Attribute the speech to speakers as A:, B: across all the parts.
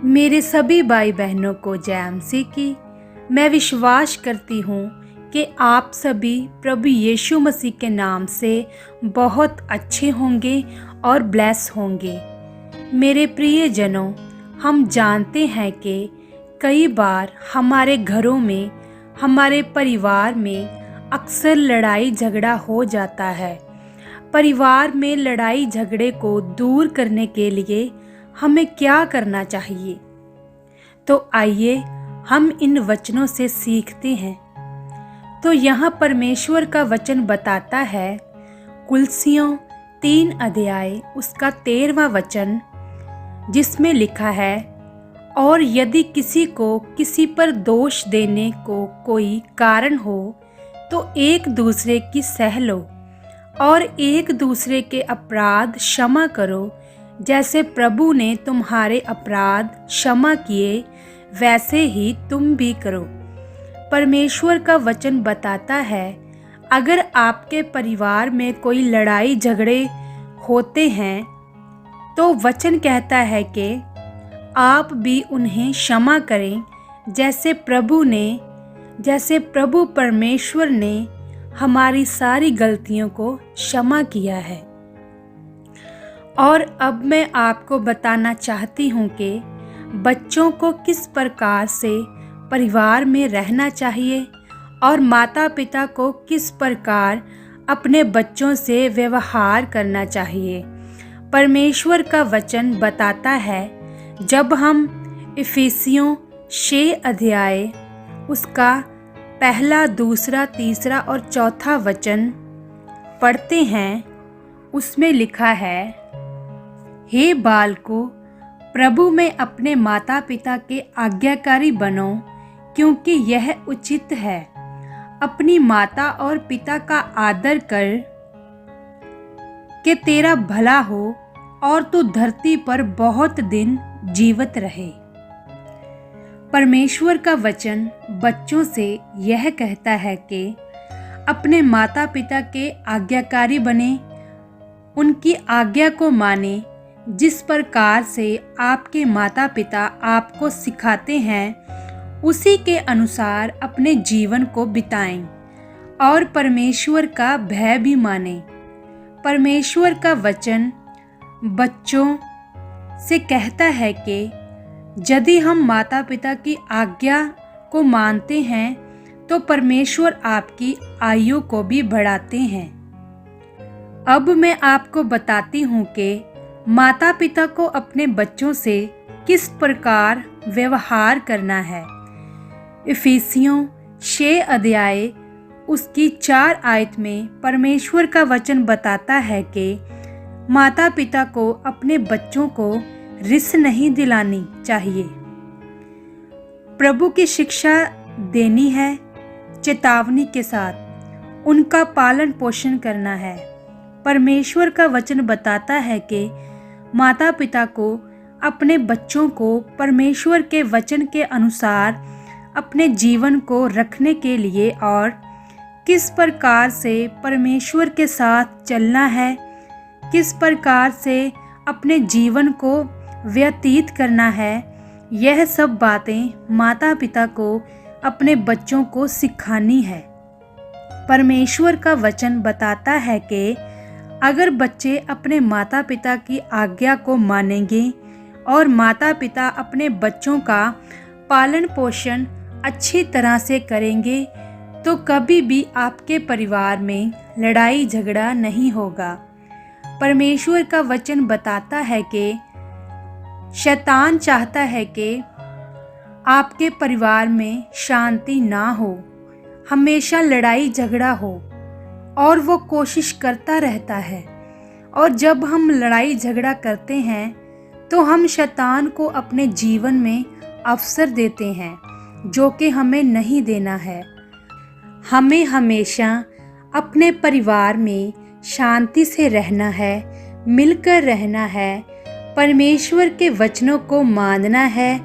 A: मेरे सभी भाई बहनों को जय मसीह की। मैं विश्वास करती हूँ कि आप सभी प्रभु यीशु मसीह के नाम से बहुत अच्छे होंगे और ब्लेस होंगे। मेरे प्रिय जनों, हम जानते हैं कि कई बार हमारे घरों में, हमारे परिवार में अक्सर लड़ाई झगड़ा हो जाता है। परिवार में लड़ाई झगड़े को दूर करने के लिए हमें क्या करना चाहिए? तो आइए हम इन वचनों से सीखते हैं। तो यहाँ परमेश्वर का वचन बताता है, कुलसियों 3 अध्याय उसका 13वां वचन, जिसमें लिखा है, और यदि किसी को किसी पर दोष देने को कोई कारण हो तो एक दूसरे की सह लो और एक दूसरे के अपराध क्षमा करो, जैसे प्रभु ने तुम्हारे अपराध क्षमा किए वैसे ही तुम भी करो। परमेश्वर का वचन बताता है, अगर आपके परिवार में कोई लड़ाई झगड़े होते हैं तो वचन कहता है कि आप भी उन्हें क्षमा करें, जैसे प्रभु परमेश्वर ने हमारी सारी गलतियों को क्षमा किया है। और अब मैं आपको बताना चाहती हूँ कि बच्चों को किस प्रकार से परिवार में रहना चाहिए और माता पिता को किस प्रकार अपने बच्चों से व्यवहार करना चाहिए। परमेश्वर का वचन बताता है, जब हम इफिसियों 6 अध्याय उसका 1, 2, 3 और 4 वचन पढ़ते हैं, उसमें लिखा है, हे बालकों, प्रभु में अपने माता पिता के आज्ञाकारी बनो, क्योंकि यह उचित है। अपनी माता और पिता का आदर कर कि तेरा भला हो और तू धरती पर बहुत दिन जीवित रहे। परमेश्वर का वचन बच्चों से यह कहता है कि अपने माता पिता के आज्ञाकारी बने, उनकी आज्ञा को माने। जिस प्रकार से आपके माता पिता आपको सिखाते हैं, उसी के अनुसार अपने जीवन को बिताएं और परमेश्वर का भय भी माने। परमेश्वर का वचन बच्चों से कहता है कि यदि हम माता पिता की आज्ञा को मानते हैं तो परमेश्वर आपकी आयु को भी बढ़ाते हैं। अब मैं आपको बताती हूँ कि माता पिता को अपने बच्चों से किस प्रकार व्यवहार करना है। इफिसियों 6 अध्याय उसकी 4 आयत में परमेश्वर का वचन बताता है कि माता पिता को अपने बच्चों को रिस नहीं दिलानी चाहिए। प्रभु की शिक्षा देनी है, चेतावनी के साथ उनका पालन पोषण करना है। परमेश्वर का वचन बताता है कि माता पिता को अपने बच्चों को परमेश्वर के वचन के अनुसार अपने जीवन को रखने के लिए और किस प्रकार से परमेश्वर के साथ चलना है, किस प्रकार से अपने जीवन को व्यतीत करना है, यह सब बातें माता पिता को अपने बच्चों को सिखानी है। परमेश्वर का वचन बताता है कि अगर बच्चे अपने माता पिता की आज्ञा को मानेंगे और माता पिता अपने बच्चों का पालन पोषण अच्छी तरह से करेंगे तो कभी भी आपके परिवार में लड़ाई झगड़ा नहीं होगा। परमेश्वर का वचन बताता है कि शैतान चाहता है कि आपके परिवार में शांति ना हो, हमेशा लड़ाई झगड़ा हो, और वो कोशिश करता रहता है। और जब हम लड़ाई झगड़ा करते हैं तो हम शैतान को अपने जीवन में अवसर देते हैं, जो कि हमें नहीं देना है। हमें हमेशा अपने परिवार में शांति से रहना है, मिलकर रहना है, परमेश्वर के वचनों को मानना है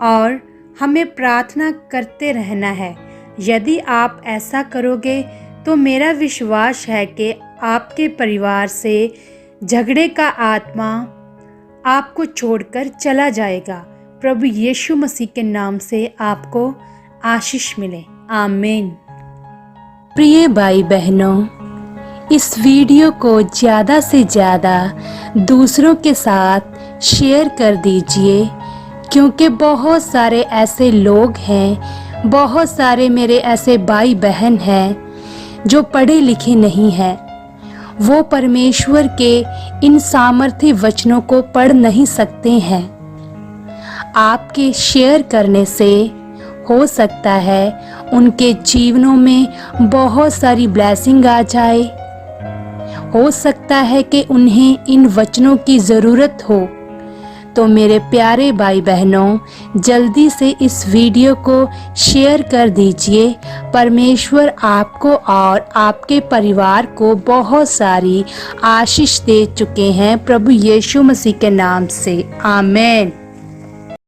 A: और हमें प्रार्थना करते रहना है। यदि आप ऐसा करोगे तो मेरा विश्वास है कि आपके परिवार से झगड़े का आत्मा आपको छोड़कर चला जाएगा प्रभु यीशु मसीह के नाम से आपको आशीष मिले। आमीन। प्रिय भाई बहनों, इस वीडियो को ज़्यादा से ज़्यादा दूसरों के साथ शेयर कर दीजिए, क्योंकि बहुत सारे ऐसे लोग हैं, बहुत सारे मेरे ऐसे भाई बहन हैं जो पढ़े लिखे नहीं हैं। वो परमेश्वर के इन सामर्थ्य वचनों को पढ़ नहीं सकते हैं। आपके शेयर करने से हो सकता है उनके जीवनों में बहुत सारी ब्लेसिंग आ जाए। हो सकता है कि उन्हें इन वचनों की ज़रूरत हो। तो मेरे प्यारे भाई बहनों, जल्दी से इस वीडियो को शेयर कर दीजिए। परमेश्वर आपको और आपके परिवार को बहुत सारी आशीष दे चुके हैं प्रभु यीशु मसीह के नाम से। आमीन।